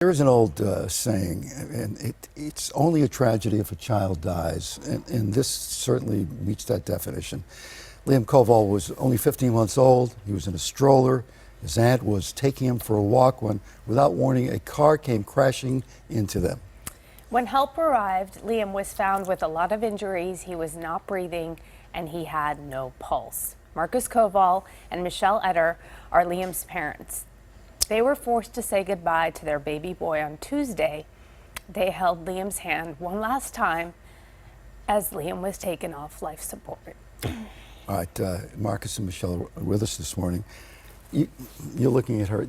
There's an old saying, and it's only a tragedy if a child dies, and this certainly meets that definition. Liam Kowall was only 15 months old. He was in a stroller. His aunt was taking him for a walk when, without warning, a car came crashing into them. When help arrived, Liam was found with a lot of injuries. He was not breathing, and he had no pulse. Mikel Kowall and Michelle are Liam's parents. They were forced to say goodbye to their baby boy on Tuesday. They held Liam's hand one last time as Liam was taken off life support. All right, Marcus and Michelle are with us this morning. You're looking at her.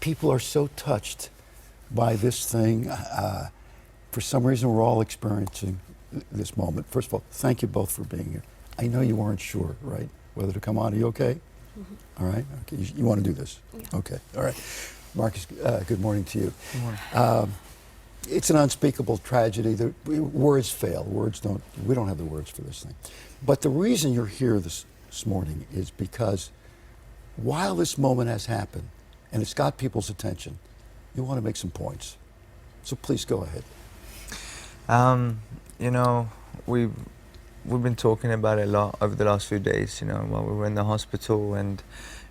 People are so touched by this thing. For some reason, we're all experiencing this moment. First of all, thank you both for being here. I know you weren't sure, right, whether to come on. Are you okay? Mm-hmm. All right. Okay. You want to do this? Yeah. Okay. All right. Marcus, good morning to you. Good morning. It's an unspeakable tragedy. Words fail. We don't have the words for this thing. But the reason you're here this morning is because while this moment has happened and it's got people's attention, you want to make some points. So please go ahead. You know, we've been talking about it a lot over the last few days, you know, while we were in the hospital, and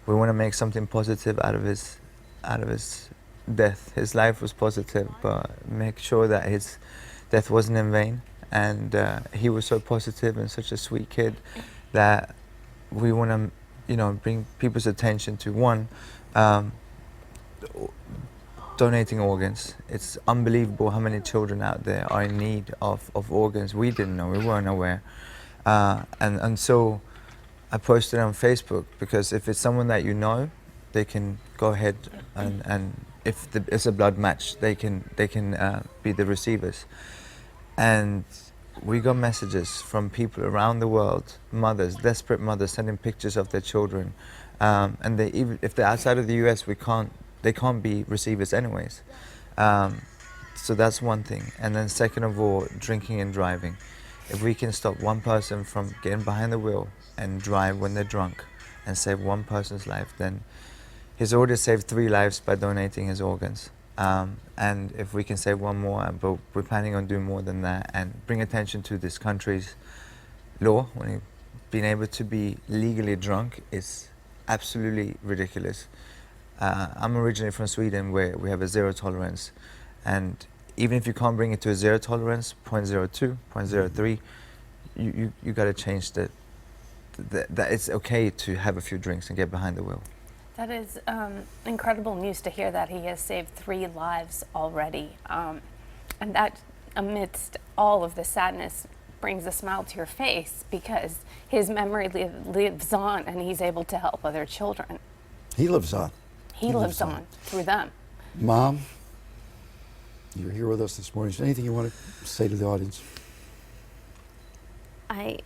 we want to make something positive out of his death. His life was positive, but make sure that his death wasn't in vain. And he was so positive and such a sweet kid that we want to, you know, bring people's attention to one, donating organs. It's unbelievable how many children out there are in need of organs. We didn't know, we weren't aware. And so I posted on Facebook, because if it's someone that you know, they can go ahead and if it's a blood match, they can be the receivers. And we got messages from people around the world, mothers, desperate mothers, sending pictures of their children. And even if they're outside of the US, they can't be receivers anyways. So that's one thing. And then second of all, drinking and driving. If we can stop one person from getting behind the wheel and drive when they're drunk and save one person's life, then he's already saved 3 lives by donating his organs. And if we can save one more, but we're planning on doing more than that, and bring attention to this country's law. When being able to be legally drunk is absolutely ridiculous. I'm originally from Sweden, where we have a 0 tolerance, and even if you can't bring it to a 0 tolerance, 0.02, 0.03, you got to change that it's okay to have a few drinks and get behind the wheel. That is incredible news to hear that he has saved 3 lives already. And that, amidst all of the sadness, brings a smile to your face, because his memory lives on, and he's able to help other children. He lives on. He lives on through them. Mom, you're here with us this morning. Is there anything you want to say to the audience? I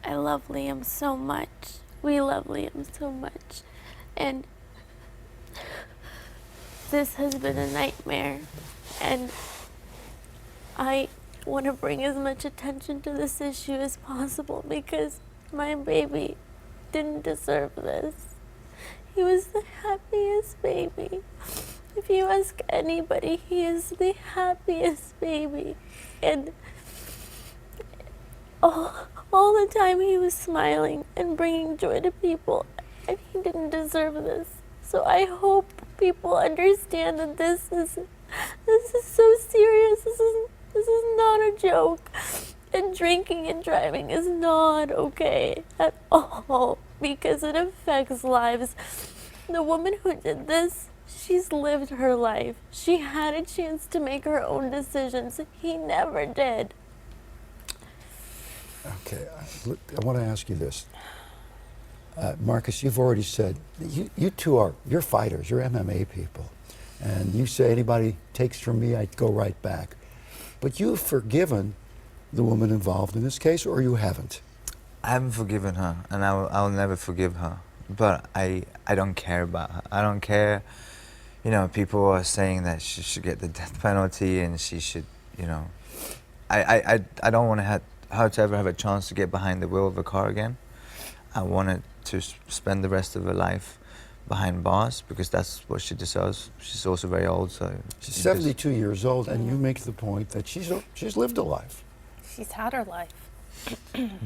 love Liam so much. We love Liam so much. And this has been a nightmare. And I want to bring as much attention to this issue as possible, because my baby didn't deserve this. He was the happiest baby. If you ask anybody, he is the happiest baby. And all the time he was smiling and bringing joy to people, and he didn't deserve this. So I hope people understand that this is so serious. This is not a joke. And drinking and driving is not okay at all, because it affects lives. The woman who did this, she's lived her life. She had a chance to make her own decisions. He never did. Okay, I want to ask you this. Marcus, you've already said, you two you're fighters, you're MMA people. And you say, anybody takes from me, I go right back. But you've forgiven the woman involved in this case, or you haven't? I haven't forgiven her, and I'll never forgive her. But I don't care about her. I don't care. You know, people are saying that she should get the death penalty, and she should, you know. I don't want her to ever have a chance to get behind the wheel of a car again. I wanted to spend the rest of her life behind bars because that's what she deserves. She's also very old, so She's you just- 72 years old, and you make the point that she's lived a life. She's had her life.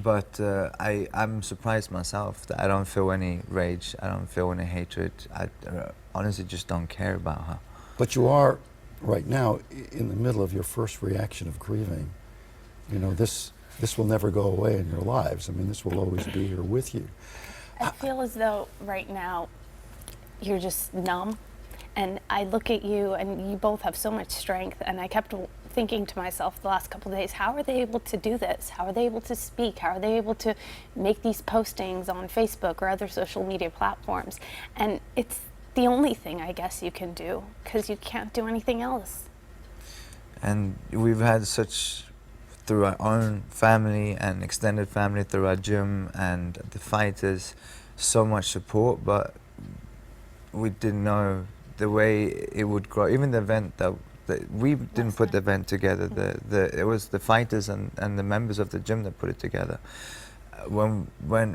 But I'm surprised myself that I don't feel any rage. I don't feel any hatred. I honestly just don't care about her. But you are, right now, in the middle of your first reaction of grieving. You know, this will never go away in your lives. I mean, this will always be here with you. I feel as though right now you're just numb. And I look at you, and you both have so much strength. And I kept thinking to myself the last couple of days, how are they able to do this? How are they able to speak? How are they able to make these postings on Facebook or other social media platforms? And it's the only thing I guess you can do, because you can't do anything else. And we've had such, through our own family and extended family, through our gym and the fighters, so much support, but we didn't know the way it would grow. Even the event that we didn't put the event together. It was the fighters and the members of the gym that put it together. When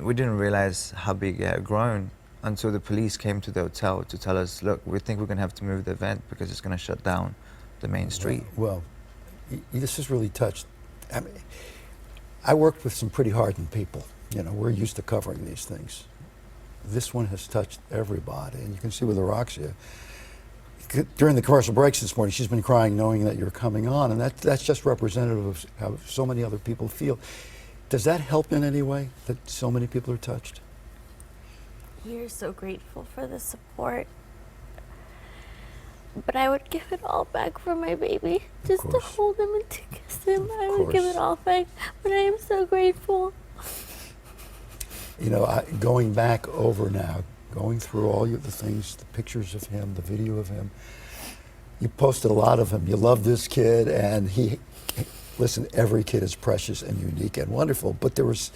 we didn't realize how big it had grown until the police came to the hotel to tell us, look, we think we're going to have to move the event because it's going to shut down the main street. Well, this has really touched. I mean, I worked with some pretty hardened people. You know, we're used to covering these things. This one has touched everybody, and you can see with the Roxia. During the commercial breaks this morning, she's been crying knowing that you're coming on, and that's just representative of how so many other people feel. Does that help in any way, that so many people are touched? We're so grateful for the support. But I would give it all back for my baby. Just to course. hold him and to kiss him. I would give course. it all back. But I am so grateful. You know, going back over now, going through all the things, the pictures of him, the video of him. You posted a lot of him. You love this kid, and listen, every kid is precious and unique and wonderful, but there was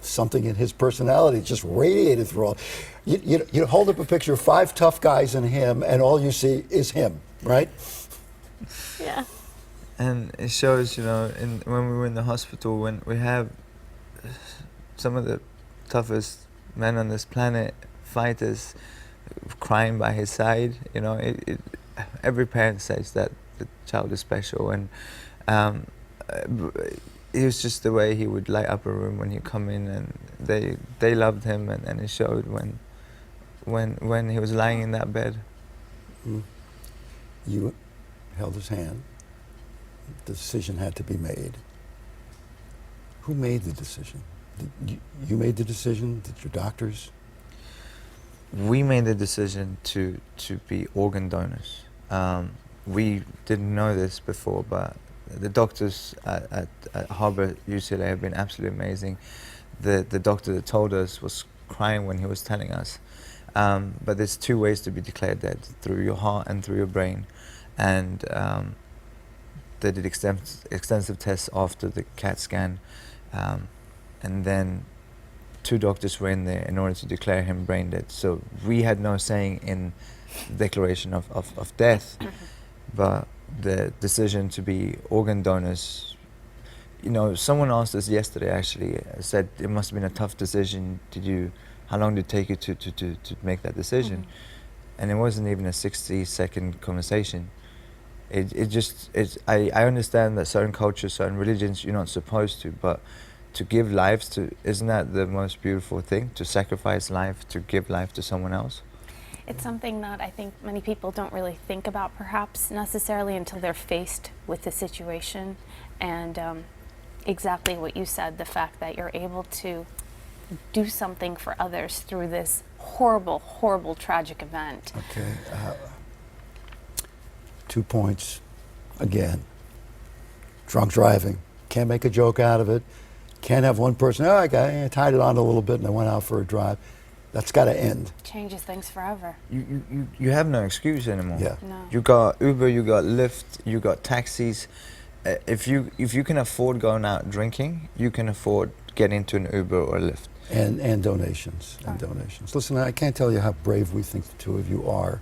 something in his personality just radiated through all. You hold up a picture of 5 tough guys and him, and all you see is him, right? Yeah. And it shows, you know, when we were in the hospital, when we have some of the toughest men on this planet, fighters, crying by his side, you know, every parent says that the child is special, and it was just the way he would light up a room when you come in, and they loved him, and it showed when he was lying in that bed. You held his hand. The decision had to be made. Who made the decision? You made the decision? Did your doctors? We made the decision to be organ donors. We didn't know this before, but the doctors at Harvard UCLA have been absolutely amazing. The doctor that told us was crying when he was telling us. But there's 2 ways to be declared dead, through your heart and through your brain. And they did extensive tests after the CAT scan. And then 2 doctors were in there in order to declare him brain dead. So we had no saying in the declaration of death, but the decision to be organ donors, you know, someone asked us yesterday, actually, said it must have been a tough decision. How long did it take you to make that decision? And it wasn't even a 60-second conversation. I understand that certain cultures, certain religions, you're not supposed to, but to give lives to, isn't that the most beautiful thing? To sacrifice life, to give life to someone else? It's something that I think many people don't really think about, perhaps, necessarily until they're faced with the situation. And exactly what you said, the fact that you're able to do something for others through this horrible, horrible, tragic event. Okay. 2 points. Again, drunk driving. Can't make a joke out of it. Can't have one person, I tied it on a little bit and I went out for a drive. That's got to end. Changes things forever. You have no excuse anymore. Yeah. No. You got Uber, you got Lyft, you got taxis. If you can afford going out drinking, you can afford getting into an Uber or a Lyft. And donations. And donations. Listen, I can't tell you how brave we think the 2 of you are.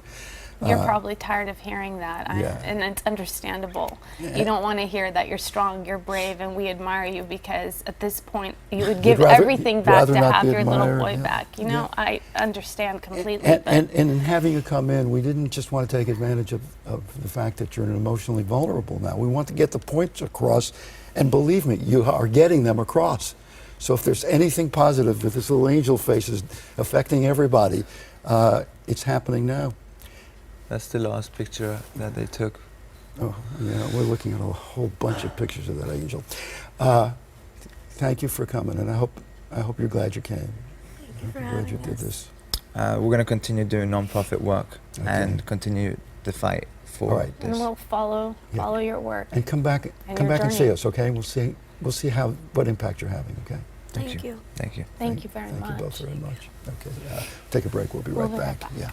You're probably tired of hearing that, Yeah. and it's understandable. Yeah. You don't want to hear that you're strong, you're brave, and we admire you, because at this point you would You'd give rather- everything you'd back rather to not have be your little admired, boy yeah. back. You know, I understand completely. And in having you come in, we didn't just want to take advantage of the fact that you're emotionally vulnerable now. We want to get the points across, and believe me, you are getting them across. So if there's anything positive with this little angel faces affecting everybody, it's happening now. That's the last picture that they took. Oh, yeah, we're looking at a whole bunch of pictures of that angel. Thank you for coming, and I hope you're glad you came. Thank you for I'm glad you having did us. this. We're going to continue doing non-profit work Okay. and continue the fight for All right. this. And we'll follow your work. And come back And and your see journey. us, okay? We'll see what impact you're having, okay? Thank you. Thank you. Thank you very Thank much. you both very much. Okay, take a break. We'll be We'll right be right back. back. Yeah.